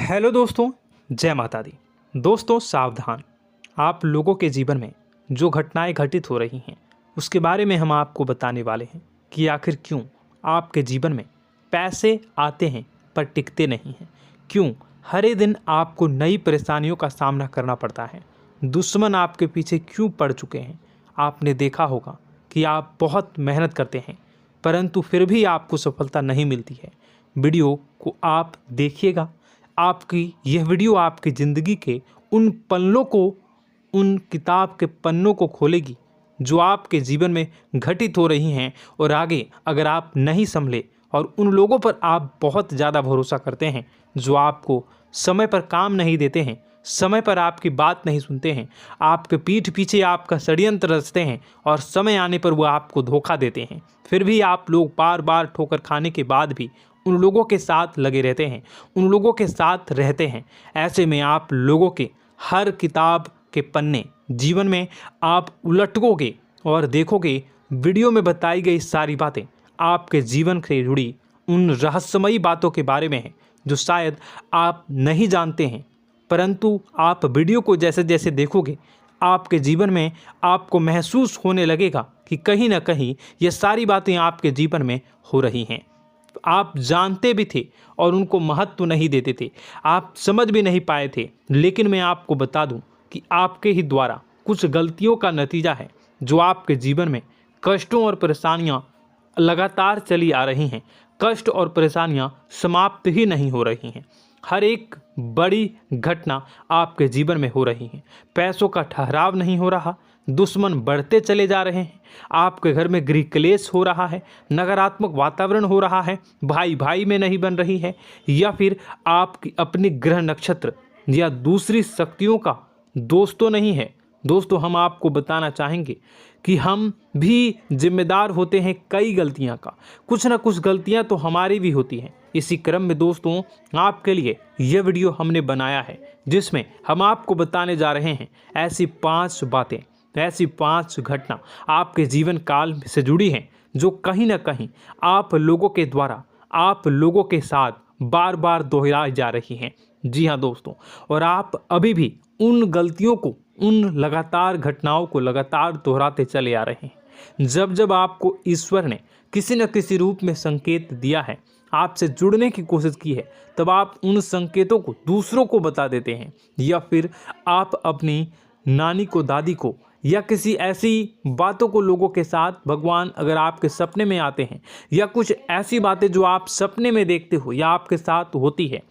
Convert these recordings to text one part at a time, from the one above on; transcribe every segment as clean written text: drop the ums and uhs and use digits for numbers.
Hello दोस्तों, जय माता दी। दोस्तों सावधान, आप लोगों के जीवन में जो घटनाएं घटित हो रही हैं उसके बारे में हम आपको बताने वाले हैं कि आखिर क्यों आपके जीवन में पैसे आते हैं पर टिकते नहीं हैं। क्यों हर एक दिन आपको नई परेशानियों का सामना करना पड़ता है। दुश्मन आपके पीछे क्यों पड़ चुके हैं। आपने देखा होगा कि आप बहुत मेहनत करते हैं परंतु फिर भी आपको सफलता नहीं मिलती है। वीडियो को आप देखिएगा। आपकी यह वीडियो आपकी ज़िंदगी के उन पन्नों को, उन किताब के पन्नों को खोलेगी जो आपके जीवन में घटित हो रही हैं। और आगे अगर आप नहीं संभले और उन लोगों पर आप बहुत ज़्यादा भरोसा करते हैं जो आपको समय पर काम नहीं देते हैं, समय पर आपकी बात नहीं सुनते हैं, आपके पीठ पीछे आपका षड्यंत्र रचते हैं और समय आने पर वो आपको धोखा देते हैं, फिर भी आप लोग बार बार ठोकर खाने के बाद भी उन लोगों के साथ लगे रहते हैं, उन लोगों के साथ रहते हैं। ऐसे में आप लोगों के हर किताब के पन्ने जीवन में आप उलटोगे और देखोगे वीडियो में बताई गई सारी बातें आपके जीवन से जुड़ी उन रहस्यमयी बातों के बारे में हैं जो शायद आप नहीं जानते हैं। परंतु आप वीडियो को जैसे जैसे देखोगे आपके जीवन में आपको महसूस होने लगेगा कि कहीं ना कहीं ये सारी बातें आपके जीवन में हो रही हैं। आप जानते भी थे और उनको महत्व नहीं देते थे, आप समझ भी नहीं पाए थे। लेकिन मैं आपको बता दूं कि आपके ही द्वारा कुछ गलतियों का नतीजा है जो आपके जीवन में कष्टों और परेशानियां लगातार चली आ रही हैं। कष्ट और परेशानियां समाप्त ही नहीं हो रही हैं। हर एक बड़ी घटना आपके जीवन में हो रही है। पैसों का ठहराव नहीं हो रहा, दुश्मन बढ़ते चले जा रहे हैं, आपके घर में गृह क्लेश हो रहा है, नकारात्मक वातावरण हो रहा है, भाई भाई में नहीं बन रही है, या फिर आपकी अपनी ग्रह नक्षत्र या दूसरी शक्तियों का दोस्तों नहीं है। दोस्तों हम आपको बताना चाहेंगे कि हम भी जिम्मेदार होते हैं कई गलतियां का, कुछ ना कुछ गलतियां तो हमारी भी होती हैं। इसी क्रम में दोस्तों आपके लिए यह वीडियो हमने बनाया है जिसमें हम आपको बताने जा रहे हैं ऐसी 5 बातें, ऐसी 5 घटना आपके जीवन काल से जुड़ी हैं जो कहीं ना कहीं आप लोगों के द्वारा आप लोगों के साथ बार बार दोहराई जा रही हैं। जी हाँ दोस्तों, और आप अभी भी उन गलतियों को, उन लगातार घटनाओं को लगातार दोहराते चले आ रहे हैं। जब जब आपको ईश्वर ने किसी न किसी रूप में संकेत दिया है, आपसे जुड़ने की कोशिश की है, तब आप उन संकेतों को दूसरों को बता देते हैं, या फिर आप अपनी नानी को, दादी को, या किसी ऐसी बातों को लोगों के साथ, भगवान अगर आपके सपने में आते हैं या कुछ ऐसी बातें जो आप सपने में देखते हो या आपके साथ होती है,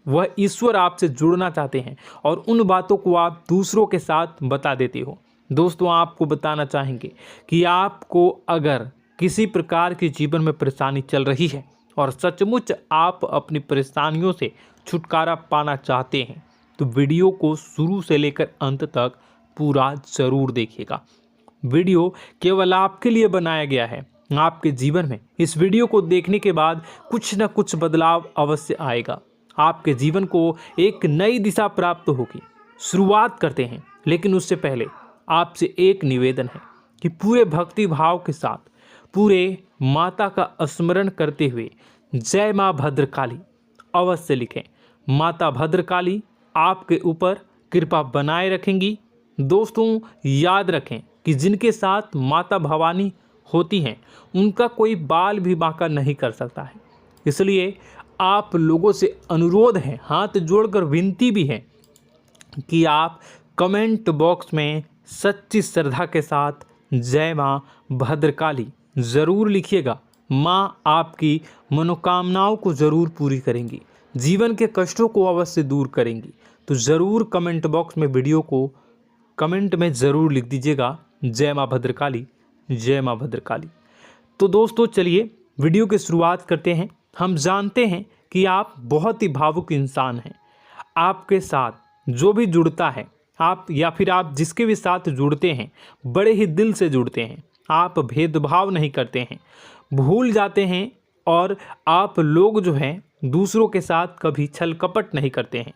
वह ईश्वर आपसे जुड़ना चाहते हैं और उन बातों को आप दूसरों के साथ बता देते हो। दोस्तों आपको बताना चाहेंगे कि आपको अगर किसी प्रकार की जीवन में परेशानी चल रही है और सचमुच आप अपनी परेशानियों से छुटकारा पाना चाहते हैं तो वीडियो को शुरू से लेकर अंत तक पूरा जरूर देखिएगा। वीडियो केवल आपके लिए बनाया गया है। आपके जीवन में इस वीडियो को देखने के बाद कुछ न कुछ बदलाव अवश्य आएगा। आपके जीवन को एक नई दिशा प्राप्त होगी। शुरुआत करते हैं, लेकिन उससे पहले आपसे एक निवेदन है कि पूरे भक्ति भाव के साथ पूरे माता का स्मरण करते हुए जय माँ भद्रकाली अवश्य लिखें। माता भद्रकाली आपके ऊपर कृपा बनाए रखेंगी। दोस्तों याद रखें कि जिनके साथ माता भवानी होती हैं उनका कोई बाल भी बांका नहीं कर सकता है। इसलिए आप लोगों से अनुरोध है, हाथ जोड़कर विनती भी है कि आप कमेंट बॉक्स में सच्ची श्रद्धा के साथ जय माँ भद्रकाली ज़रूर लिखिएगा। माँ आपकी मनोकामनाओं को ज़रूर पूरी करेंगी, जीवन के कष्टों को अवश्य दूर करेंगी। तो ज़रूर कमेंट बॉक्स में वीडियो को कमेंट में ज़रूर लिख दीजिएगा जय माँ भद्रकाली, जय माँ भद्रकाली। तो दोस्तों चलिए वीडियो की शुरुआत करते हैं। हम जानते हैं कि आप बहुत ही भावुक इंसान हैं। आपके साथ जो भी जुड़ता है, आप या फिर आप जिसके भी साथ जुड़ते हैं बड़े ही दिल से जुड़ते हैं। आप भेदभाव नहीं करते हैं, भूल जाते हैं, और आप लोग जो हैं दूसरों के साथ कभी छल कपट नहीं करते हैं।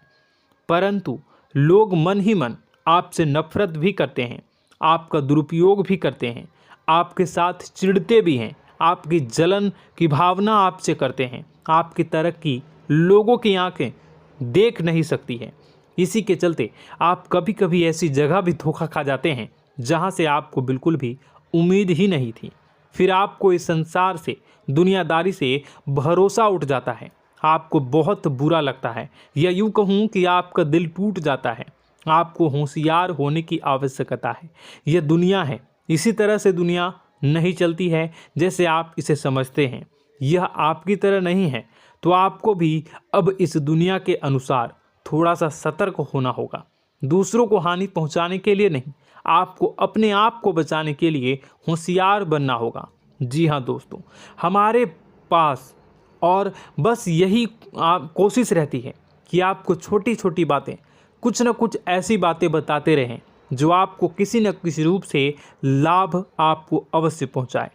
परंतु लोग मन ही मन आपसे नफरत भी करते हैं, आपका दुरुपयोग भी करते हैं, आपके साथ चिढ़ते भी हैं, आपकी जलन की भावना आपसे करते हैं। आपकी तरक्की लोगों की आंखें देख नहीं सकती है। इसी के चलते आप कभी कभी ऐसी जगह भी धोखा खा जाते हैं जहां से आपको बिल्कुल भी उम्मीद ही नहीं थी। फिर आपको इस संसार से, दुनियादारी से भरोसा उठ जाता है। आपको बहुत बुरा लगता है, या यूँ कहूँ कि आपका दिल टूट जाता है। आपको होशियार होने की आवश्यकता है। यह दुनिया है, इसी तरह से दुनिया नहीं चलती है जैसे आप इसे समझते हैं। यह आपकी तरह नहीं है, तो आपको भी अब इस दुनिया के अनुसार थोड़ा सा सतर्क होना होगा। दूसरों को हानि पहुंचाने के लिए नहीं, आपको अपने आप को बचाने के लिए होशियार बनना होगा। जी हाँ दोस्तों, हमारे पास और बस यही कोशिश रहती है कि आपको छोटी छोटी बातें, कुछ न कुछ ऐसी बातें बताते रहें जो आपको किसी न किसी रूप से लाभ आपको अवश्य पहुंचाए,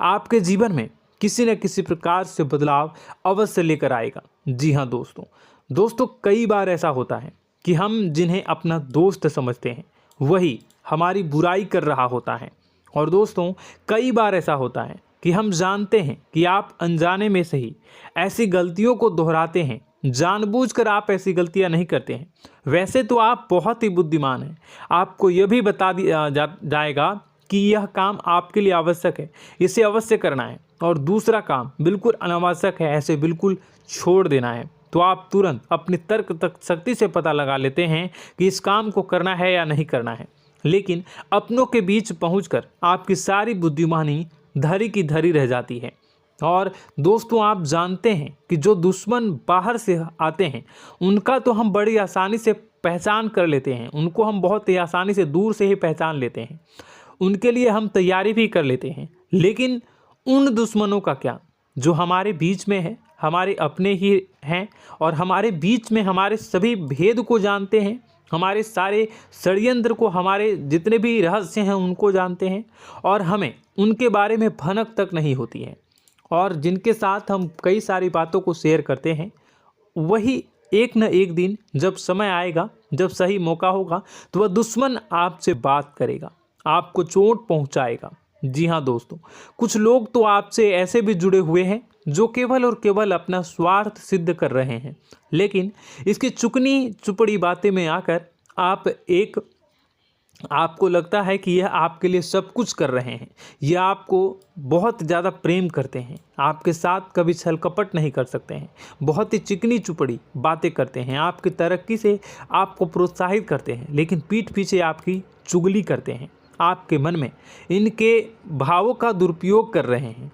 आपके जीवन में किसी न किसी प्रकार से बदलाव अवश्य लेकर आएगा। जी हाँ दोस्तों, कई बार ऐसा होता है कि हम जिन्हें अपना दोस्त समझते हैं वही हमारी बुराई कर रहा होता है। और दोस्तों, कई बार ऐसा होता है कि हम जानते हैं कि आप अनजाने में से ही ऐसी गलतियों को दोहराते हैं। जानबूझकर आप ऐसी गलतियां नहीं करते हैं। वैसे तो आप बहुत ही बुद्धिमान हैं। आपको यह भी बता दिया जाएगा कि यह काम आपके लिए आवश्यक है, इसे अवश्य करना है, और दूसरा काम बिल्कुल अनावश्यक है, ऐसे बिल्कुल छोड़ देना है। तो आप तुरंत अपनी तर्क तक शक्ति से पता लगा लेते हैं कि इस काम को करना है या नहीं करना है। लेकिन अपनों के बीच पहुंचकर आपकी सारी बुद्धिमानी धरी की धरी रह जाती है। और दोस्तों, आप जानते हैं कि जो दुश्मन बाहर से आते हैं उनका तो हम बड़ी आसानी से पहचान कर लेते हैं, उनको हम बहुत ही आसानी से दूर से ही पहचान लेते हैं, उनके लिए हम तैयारी भी कर लेते हैं। लेकिन उन दुश्मनों का क्या जो हमारे बीच में है, हमारे अपने ही हैं, और हमारे बीच में हमारे सभी भेद को जानते हैं, हमारे सारे षड्यंत्र को, हमारे जितने भी रहस्य हैं उनको जानते हैं, और हमें उनके बारे में भनक तक नहीं होती है, और जिनके साथ हम कई सारी बातों को शेयर करते हैं, वही एक न एक दिन जब समय आएगा, जब सही मौका होगा, तो वह दुश्मन आपसे बात करेगा, आपको चोट पहुंचाएगा। जी हाँ दोस्तों, कुछ लोग तो आपसे ऐसे भी जुड़े हुए हैं जो केवल और केवल अपना स्वार्थ सिद्ध कर रहे हैं। लेकिन इसकी चुकनी चुपड़ी बातें में आकर आपको लगता है कि यह आपके लिए सब कुछ कर रहे हैं, यह आपको बहुत ज़्यादा प्रेम करते हैं, आपके साथ कभी छल कपट नहीं कर सकते हैं, बहुत ही चिकनी चुपड़ी बातें करते हैं, आपकी तरक्की से आपको प्रोत्साहित करते हैं, लेकिन पीठ पीछे आपकी चुगली करते हैं, आपके मन में इनके भावों का दुरुपयोग कर रहे हैं,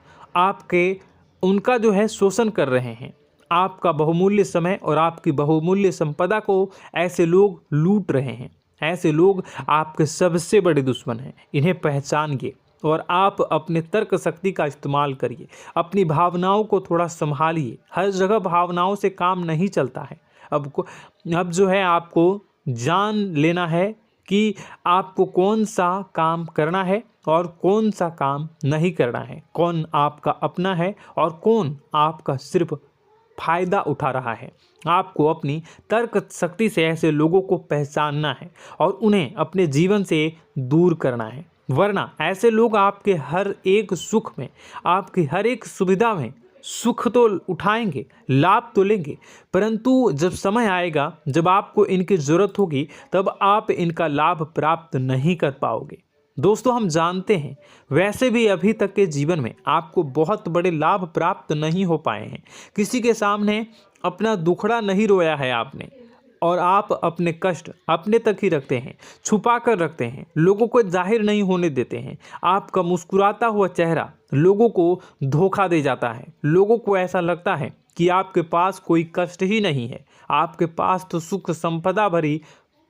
उनका जो है शोषण कर रहे हैं। आपका बहुमूल्य समय और आपकी बहुमूल्य संपदा को ऐसे लोग लूट रहे हैं। ऐसे लोग आपके सबसे बड़े दुश्मन हैं। इन्हें पहचानिए और आप अपने तर्क शक्ति का इस्तेमाल करिए। अपनी भावनाओं को थोड़ा संभालिए। हर जगह भावनाओं से काम नहीं चलता है। अब जो है आपको जान लेना है कि आपको कौन सा काम करना है और कौन सा काम नहीं करना है, कौन आपका अपना है और कौन आपका सिर्फ फायदा उठा रहा है। आपको अपनी तर्क शक्ति से ऐसे लोगों को पहचानना है और उन्हें अपने जीवन से दूर करना है, वरना ऐसे लोग आपके हर एक सुख में, आपकी हर एक सुविधा में सुख तो उठाएंगे, लाभ तो लेंगे, परंतु जब समय आएगा, जब आपको इनकी ज़रूरत होगी, तब आप इनका लाभ प्राप्त नहीं कर पाओगे। दोस्तों, हम जानते हैं वैसे भी अभी तक के जीवन में आपको बहुत बड़े लाभ प्राप्त नहीं हो पाए हैं। किसी के सामने अपना दुखड़ा नहीं रोया है आपने, और आप अपने कष्ट अपने तक ही रखते हैं, छुपा कर रखते हैं, लोगों को जाहिर नहीं होने देते हैं। आपका मुस्कुराता हुआ चेहरा लोगों को धोखा दे जाता है। लोगों को ऐसा लगता है कि आपके पास कोई कष्ट ही नहीं है, आपके पास तो सुख संपदा भरी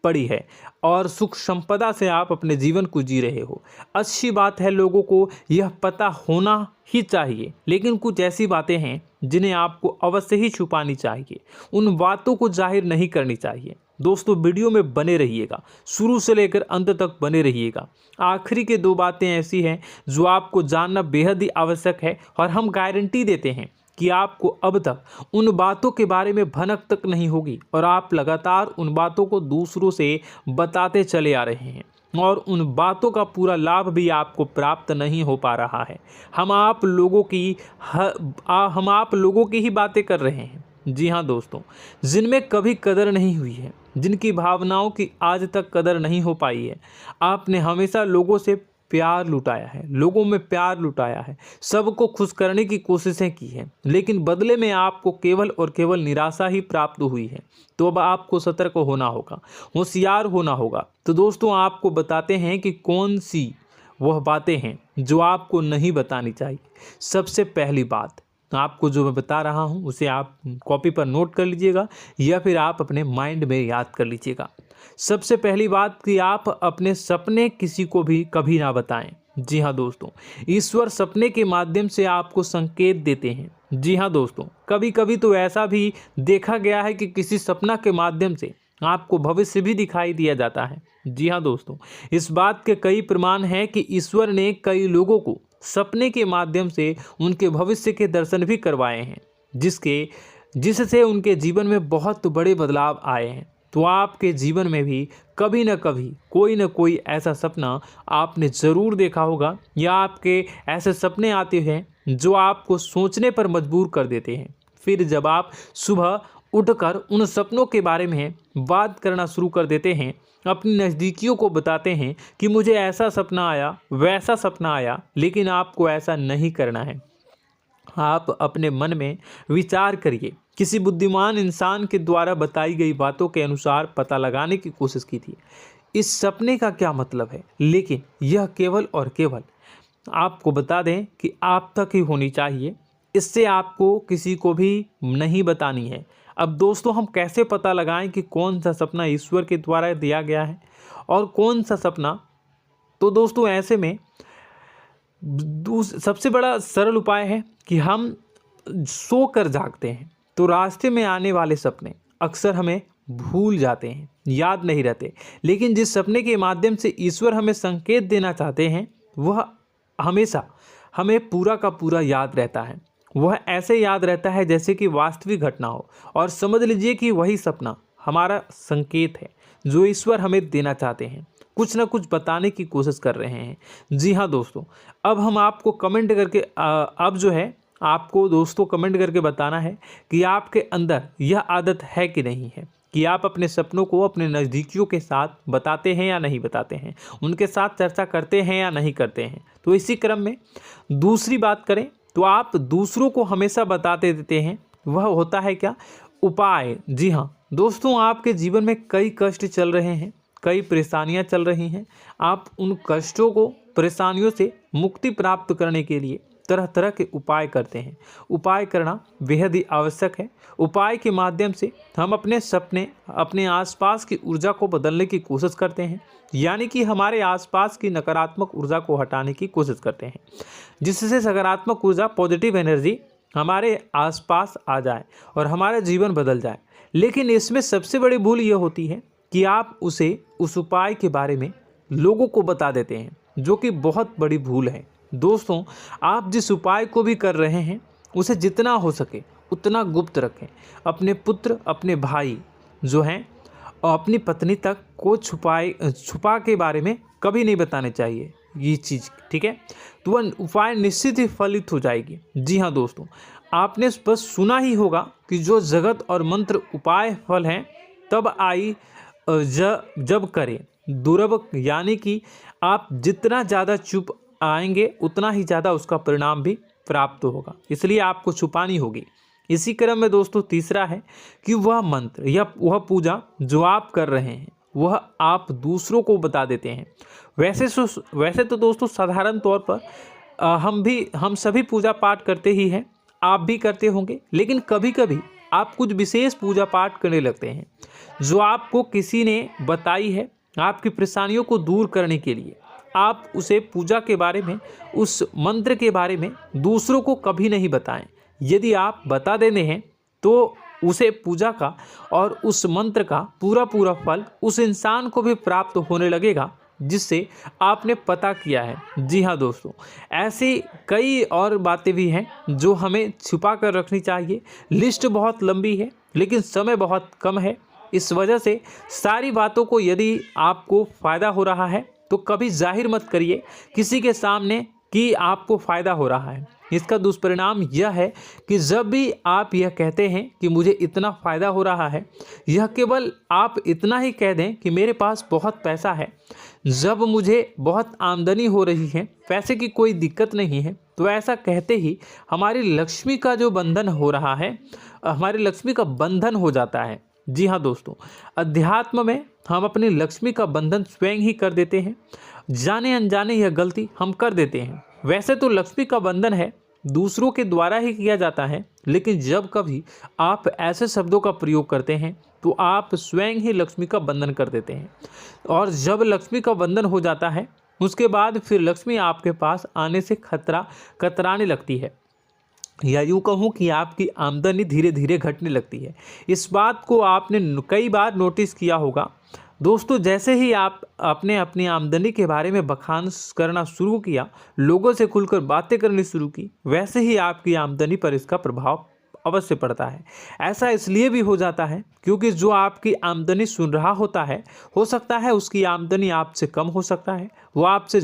पड़ी है और सुख संपदा से आप अपने जीवन को जी रहे हो। अच्छी बात है, लोगों को यह पता होना ही चाहिए, लेकिन कुछ ऐसी बातें हैं जिन्हें आपको अवश्य ही छुपानी चाहिए। उन बातों को जाहिर नहीं करनी चाहिए। दोस्तों, वीडियो में बने रहिएगा, शुरू से लेकर अंत तक बने रहिएगा। आखिरी के 2 बातें ऐसी हैं जो आपको जानना बेहद ही आवश्यक है, और हम गारंटी देते हैं कि आपको अब तक उन बातों के बारे में भनक तक नहीं होगी, और आप लगातार उन बातों को दूसरों से बताते चले आ रहे हैं, और उन बातों का पूरा लाभ भी आपको प्राप्त नहीं हो पा रहा है। हम आप लोगों की ही बातें कर रहे हैं, जी हाँ दोस्तों, जिनमें कभी कदर नहीं हुई है, जिनकी भावनाओं की आज तक कदर नहीं हो पाई है। आपने हमेशा लोगों से प्यार लुटाया है, लोगों में प्यार लुटाया है, सबको खुश करने की कोशिशें की हैं, लेकिन बदले में आपको केवल और केवल निराशा ही प्राप्त हुई है। तो अब आपको सतर्क होना होगा, होशियार होना होगा। तो दोस्तों, आपको बताते हैं कि कौन सी वह बातें हैं जो आपको नहीं बतानी चाहिए। सबसे पहली बात, आपको जो मैं बता रहा हूं उसे आप कॉपी पर नोट कर लीजिएगा या फिर आप अपने माइंड में याद कर लीजिएगा। सबसे पहली बात कि आप अपने सपने किसी को भी कभी ना बताएं। जी हाँ दोस्तों, ईश्वर सपने के माध्यम से आपको संकेत देते हैं। जी हाँ दोस्तों, कभी कभी तो ऐसा भी देखा गया है कि किसी सपना के माध्यम से आपको भविष्य भी दिखाई दिया जाता है। जी हाँ दोस्तों, इस बात के कई प्रमाण हैं कि ईश्वर ने कई लोगों को सपने के माध्यम से उनके भविष्य के दर्शन भी करवाए हैं, जिससे उनके जीवन में बहुत बड़े बदलाव आए हैं। तो आपके जीवन में भी कभी न कभी कोई न कोई ऐसा सपना आपने ज़रूर देखा होगा, या आपके ऐसे सपने आते हैं जो आपको सोचने पर मजबूर कर देते हैं। फिर जब आप सुबह उठकर उन सपनों के बारे में बात करना शुरू कर देते हैं, अपनी नज़दीकियों को बताते हैं कि मुझे ऐसा सपना आया, वैसा सपना आया, लेकिन आपको ऐसा नहीं करना है। आप अपने मन में विचार करिए, किसी बुद्धिमान इंसान के द्वारा बताई गई बातों के अनुसार पता लगाने की कोशिश की थी इस सपने का क्या मतलब है, लेकिन यह केवल और केवल आपको बता दें कि आप तक ही होनी चाहिए। इससे आपको किसी को भी नहीं बतानी है। अब दोस्तों, हम कैसे पता लगाएं कि कौन सा सपना ईश्वर के द्वारा दिया गया है और कौन सा सपना? तो दोस्तों, ऐसे में सबसे बड़ा सरल उपाय है कि हम सोकर जागते हैं तो रास्ते में आने वाले सपने अक्सर हमें भूल जाते हैं, याद नहीं रहते। लेकिन जिस सपने के माध्यम से ईश्वर हमें संकेत देना चाहते हैं वह हमेशा हमें पूरा का पूरा याद रहता है। वह ऐसे याद रहता है जैसे कि वास्तविक घटना हो, और समझ लीजिए कि वही सपना हमारा संकेत है जो ईश्वर हमें देना चाहते हैं, कुछ ना कुछ बताने की कोशिश कर रहे हैं। जी हाँ दोस्तों, अब हम आपको कमेंट करके अब जो है आपको दोस्तों कमेंट करके बताना है कि आपके अंदर यह आदत है कि नहीं है, कि आप अपने सपनों को अपने नज़दीकियों के साथ बताते हैं या नहीं बताते हैं, उनके साथ चर्चा करते हैं या नहीं करते हैं। तो इसी क्रम में दूसरी बात करें तो आप दूसरों को हमेशा बताते देते हैं, वह होता है क्या? उपाय। जी हाँ दोस्तों, आपके जीवन में कई कष्ट चल रहे हैं, कई परेशानियां चल रही हैं। आप उन कष्टों को, परेशानियों से मुक्ति प्राप्त करने के लिए तरह तरह के उपाय करते हैं। उपाय करना बेहद ही आवश्यक है। उपाय के माध्यम से हम अपने सपने, अपने आसपास की ऊर्जा को बदलने की कोशिश करते हैं, यानी कि हमारे आसपास की नकारात्मक ऊर्जा को हटाने की कोशिश करते हैं, जिससे सकारात्मक ऊर्जा, पॉजिटिव एनर्जी हमारे आसपास आ जाए और हमारा जीवन बदल जाए। लेकिन इसमें सबसे बड़ी भूल यह होती है कि आप उस उपाय के बारे में लोगों को बता देते हैं, जो कि बहुत बड़ी भूल है। दोस्तों, आप जिस उपाय को भी कर रहे हैं उसे जितना हो सके उतना गुप्त रखें। अपने पुत्र, अपने भाई जो हैं और अपनी पत्नी तक को छुपा के बारे में कभी नहीं बताने चाहिए ये चीज़, ठीक है? तो वह उपाय निश्चित ही फलित हो जाएगी। जी हाँ दोस्तों, आपने बस सुना ही होगा कि जो जगत और मंत्र उपाय फल हैं तब आई जब करें दुर्लभ, यानी कि आप जितना ज़्यादा चुप आएंगे उतना ही ज़्यादा उसका परिणाम भी प्राप्त होगा, इसलिए आपको छुपानी होगी। इसी क्रम में दोस्तों तीसरा है कि वह मंत्र या वह पूजा जो आप कर रहे हैं वह आप दूसरों को बता देते हैं। वैसे तो दोस्तों साधारण तौर पर हम सभी पूजा पाठ करते ही हैं, आप भी करते होंगे, लेकिन कभी कभी आप कुछ विशेष पूजा पाठ करने लगते हैं जो आपको किसी ने बताई है आपकी परेशानियों को दूर करने के लिए। आप उसे पूजा के बारे में, उस मंत्र के बारे में दूसरों को कभी नहीं बताएं। यदि आप बता देते हैं तो उसे पूजा का और उस मंत्र का पूरा फल उस इंसान को भी प्राप्त होने लगेगा जिससे आपने पता किया है। जी हाँ दोस्तों, ऐसी कई और बातें भी हैं जो हमें छुपा कर रखनी चाहिए। लिस्ट बहुत लंबी है लेकिन समय बहुत कम है, इस वजह से सारी बातों को यदि आपको फ़ायदा हो रहा है तो कभी जाहिर मत करिए, किसी के सामने कि आपको फ़ायदा हो रहा है। इसका दुष्परिणाम यह है कि जब भी आप यह कहते हैं कि मुझे इतना फ़ायदा हो रहा है, यह केवल आप इतना ही कह दें कि मेरे पास बहुत पैसा है, जब मुझे बहुत आमदनी हो रही है, पैसे की कोई दिक्कत नहीं है, तो ऐसा कहते ही हमारी लक्ष्मी का जो बंधन हो रहा है, हमारी लक्ष्मी का बंधन हो जाता है। जी हाँ दोस्तों, अध्यात्म में हम अपनी लक्ष्मी का बंधन स्वयं ही कर देते हैं। जाने अनजाने यह गलती हम कर देते हैं। वैसे तो लक्ष्मी का बंधन है दूसरों के द्वारा ही किया जाता है, लेकिन जब कभी आप ऐसे शब्दों का प्रयोग करते हैं तो आप स्वयं ही लक्ष्मी का बंधन कर देते हैं। और जब लक्ष्मी का बंधन हो जाता है, उसके बाद फिर लक्ष्मी आपके पास आने से कतराने लगती है, या यूँ कहूँ कि आपकी आमदनी धीरे धीरे घटने लगती है। इस बात को आपने कई बार नोटिस किया होगा दोस्तों। जैसे ही आपने अपनी आमदनी के बारे में बखान करना शुरू किया, लोगों से खुलकर बातें करनी शुरू की, वैसे ही आपकी आमदनी पर इसका प्रभाव अवश्य पड़ता है। ऐसा इसलिए भी हो जाता है क्योंकि जो आपकी आमदनी सुन रहा होता है, हो सकता है उसकी आमदनी आपसे कम हो सकता है, वो आपसे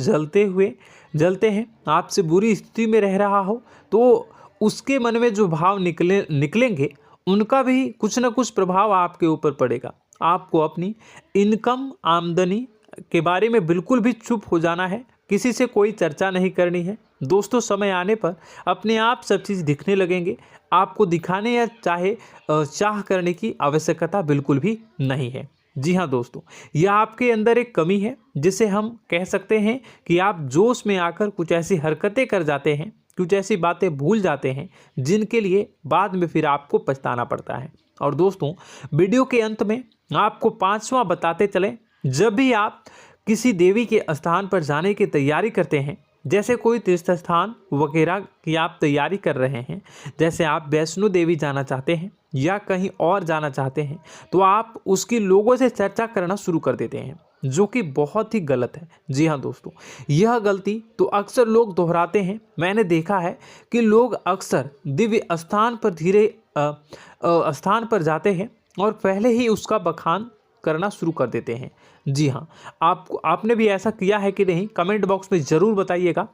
जलते हैं, आपसे बुरी स्थिति में रह रहा हो, तो उसके मन में जो भाव निकलेंगे उनका भी कुछ न कुछ प्रभाव आपके ऊपर पड़ेगा। आपको अपनी इनकम आमदनी के बारे में बिल्कुल भी चुप हो जाना है, किसी से कोई चर्चा नहीं करनी है दोस्तों। समय आने पर अपने आप सब चीज़ दिखने लगेंगे। आपको दिखाने या चाह करने की आवश्यकता बिल्कुल भी नहीं है। जी हाँ दोस्तों, यह आपके अंदर एक कमी है, जिसे हम कह सकते हैं कि आप जोश में आकर कुछ ऐसी हरकतें कर जाते हैं, कुछ ऐसी बातें भूल जाते हैं जिनके लिए बाद में फिर आपको पछताना पड़ता है। और दोस्तों, वीडियो के अंत में आपको 5वां बताते चलें, जब भी आप किसी देवी के स्थान पर जाने की तैयारी करते हैं, जैसे कोई तीर्थ स्थान वगैरह की आप तैयारी कर रहे हैं, जैसे आप वैष्णो देवी जाना चाहते हैं या कहीं और जाना चाहते हैं, तो आप उसकी लोगों से चर्चा करना शुरू कर देते हैं, जो कि बहुत ही गलत है। जी हाँ दोस्तों, यह गलती तो अक्सर लोग दोहराते हैं। मैंने देखा है कि लोग अक्सर दिव्य स्थान पर जाते हैं और पहले ही उसका बखान करना शुरू कर देते हैं। जी हाँ, आपने भी ऐसा किया है कि नहीं, कमेंट बॉक्स में ज़रूर बताइएगा।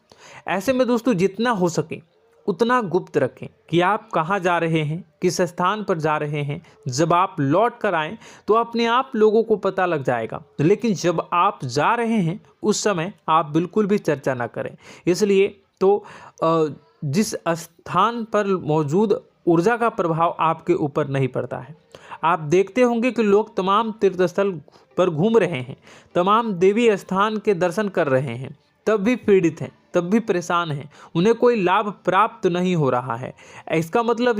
ऐसे में दोस्तों, जितना हो सके उतना गुप्त रखें कि आप कहाँ जा रहे हैं, किस स्थान पर जा रहे हैं। जब आप लौट कर आएँ तो अपने आप लोगों को पता लग जाएगा, लेकिन जब आप जा रहे हैं उस समय आप बिल्कुल भी चर्चा ना करें। इसलिए तो जिस स्थान पर मौजूद ऊर्जा का प्रभाव आपके ऊपर नहीं पड़ता है। आप देखते होंगे कि लोग तमाम तीर्थ स्थल पर घूम रहे हैं, तमाम देवी स्थान के दर्शन कर रहे हैं, तब भी पीड़ित हैं, तब भी परेशान हैं, उन्हें कोई लाभ प्राप्त नहीं हो रहा है। इसका मतलब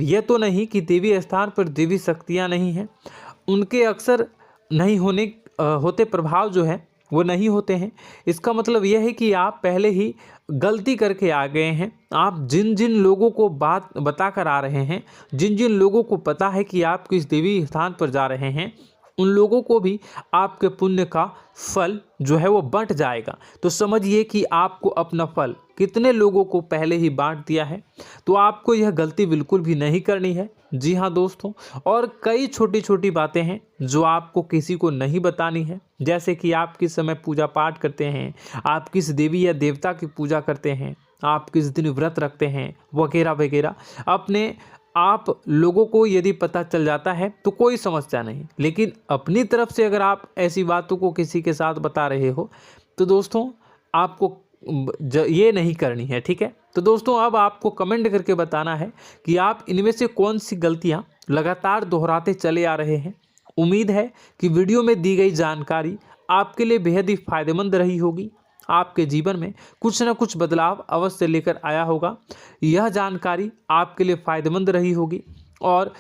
यह तो नहीं कि देवी स्थान पर देवी शक्तियाँ नहीं हैं, उनके अक्सर नहीं होते प्रभाव जो है वो नहीं होते हैं। इसका मतलब यह है कि आप पहले ही गलती करके आ गए हैं। आप जिन जिन लोगों को बात बता कर आ रहे हैं, जिन जिन लोगों को पता है कि आप किस देवी स्थान पर जा रहे हैं, उन लोगों को भी आपके पुण्य का फल जो है वो बंट जाएगा। तो समझिए कि आपको अपना फल कितने लोगों को पहले ही बांट दिया है। तो आपको यह गलती बिल्कुल भी नहीं करनी है। जी हाँ दोस्तों, और कई छोटी छोटी बातें हैं जो आपको किसी को नहीं बतानी है, जैसे कि आप किस समय पूजा पाठ करते हैं, आप किस देवी या देवता की पूजा करते हैं, आप किस दिन व्रत रखते हैं, वगैरह वगैरह। अपने आप लोगों को यदि पता चल जाता है तो कोई समस्या नहीं, लेकिन अपनी तरफ से अगर आप ऐसी बातों को किसी के साथ बता रहे हो तो दोस्तों आपको ये नहीं करनी है, ठीक है। तो दोस्तों, अब आपको कमेंट करके बताना है कि आप इनमें से कौन सी गलतियां लगातार दोहराते चले आ रहे हैं। उम्मीद है कि वीडियो में दी गई जानकारी आपके लिए बेहद ही फायदेमंद रही होगी, आपके जीवन में कुछ न कुछ बदलाव अवश्य लेकर आया होगा। यह जानकारी आपके लिए फ़ायदेमंद रही होगी और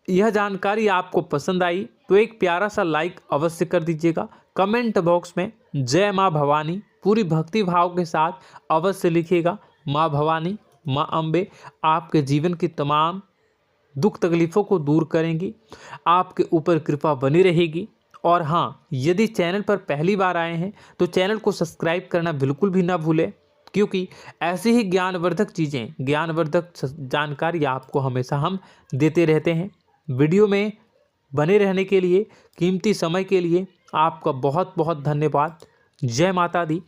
यह जानकारी आपको पसंद आई तो एक प्यारा सा लाइक अवश्य कर दीजिएगा। कमेंट बॉक्स में जय माँ भवानी पूरी भक्ति भाव के साथ अवश्य लिखिएगा। माँ भवानी, माँ अम्बे आपके जीवन की तमाम दुख तकलीफ़ों को दूर करेंगी, आपके ऊपर कृपा बनी रहेगी। और हाँ, यदि चैनल पर पहली बार आए हैं तो चैनल को सब्सक्राइब करना बिल्कुल भी ना भूलें, क्योंकि ऐसी ही ज्ञानवर्धक चीज़ें, ज्ञानवर्धक जानकारी आपको हमेशा हम देते रहते हैं। वीडियो में बने रहने के लिए, कीमती समय के लिए आपका बहुत बहुत धन्यवाद। जय माता दी।